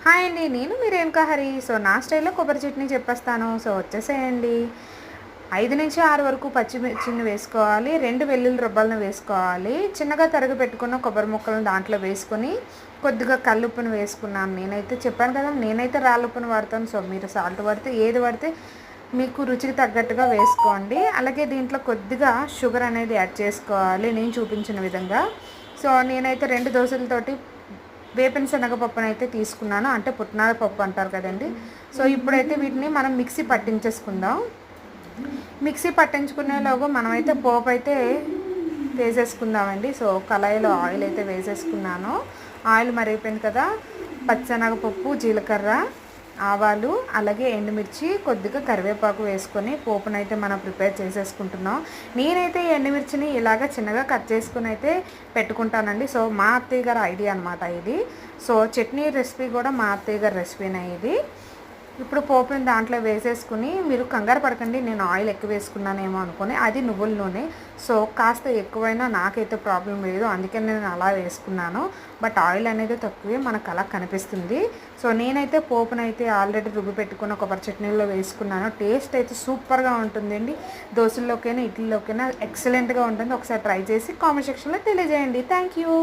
Hi అండి, నేను మీ Renuka Hari. So నా స్టైల్లో కొబ్బరి చట్నీ చెప్పేస్తాను. సో వచ్చేసేయండి. 5 నుంచి 6 వరకు పచ్చిమిర్చిని వేసుకోవాలి, 2 వెల్లుల్లి రబ్బలను వేసుకోవాలి, చిన్నగా తరిగి పెట్టుకున్న కొబ్బరి ముక్కలను దాంట్లో వేసుకొని కొద్దిగా కల్లుప్పును వేసుకున్నాను. నేనైతే చెప్పాను కదా, నేనైతే రాళ్ళుప్పును వాడతాను. సో మీరు సాల్ట్ పడితే ఏది పడితే మీకు రుచికి తగ్గట్టుగా వేసుకోండి. అలాగే దీంట్లో కొద్దిగా షుగర్ అనేది యాడ్ చేసుకోవాలి నేను చూపించిన విధంగా. సో నేనైతే 2 దోశలతోటి వేపిన శనగపప్పును అయితే తీసుకున్నాను, అంటే పుట్నాల పప్పు అంటారు కదండి. సో ఇప్పుడైతే వీటిని మనం మిక్సీ పట్టించేసుకుందాం. మిక్సీ పట్టించుకునేలోగా మనమైతే పోపు అయితే వేసేసుకుందామండి. సో కళాయిలో ఆయిల్ అయితే వేసేసుకున్నాను. ఆయిల్ మరిగిపోయింది కదా, పచ్చెనగపప్పు, జీలకర్ర, ఆవాలు, అలాగే ఎండుమిర్చి, కొద్దిగా కరివేపాకు వేసుకొని పోపునైతే మనం ప్రిపేర్ చేసేసుకుంటున్నాం. నేనైతే ఈ ఎండుమిర్చిని ఇలాగ చిన్నగా కట్ చేసుకుని అయితే పెట్టుకుంటానండి. సో మా అత్తయ్య గారి ఐడియా అనమాట ఇది. సో చట్నీ రెసిపీ కూడా మా అత్తయ్య గారి రెసిపీనే ఇది. ఇప్పుడు పోపుని దాంట్లో వేసేసుకుని, మీరు కంగారు పడకండి, నేను ఆయిల్ ఎక్కువ వేసుకున్నానేమో అనుకుని, అది నువ్వుల నూనె. సో కాస్త ఎక్కువైనా నాకైతే ప్రాబ్లం లేదు, అందుకే నేను అలా వేసుకున్నాను. బట్ ఆయిల్ అనేది తక్కువే, మనకు అలా కనిపిస్తుంది. సో నేనైతే పోపునైతే ఆల్రెడీ రుబ్బి పెట్టుకున్న కొబ్బరి చట్నీలో వేసుకున్నాను. టేస్ట్ అయితే సూపర్గా ఉంటుందండి. దోశల్లోకైనా ఇడ్లీలోకైనా ఎక్సలెంట్గా ఉంటుంది. ఒకసారి ట్రై చేసి కామెంట్ సెక్షన్లో తెలియజేయండి. Thank you.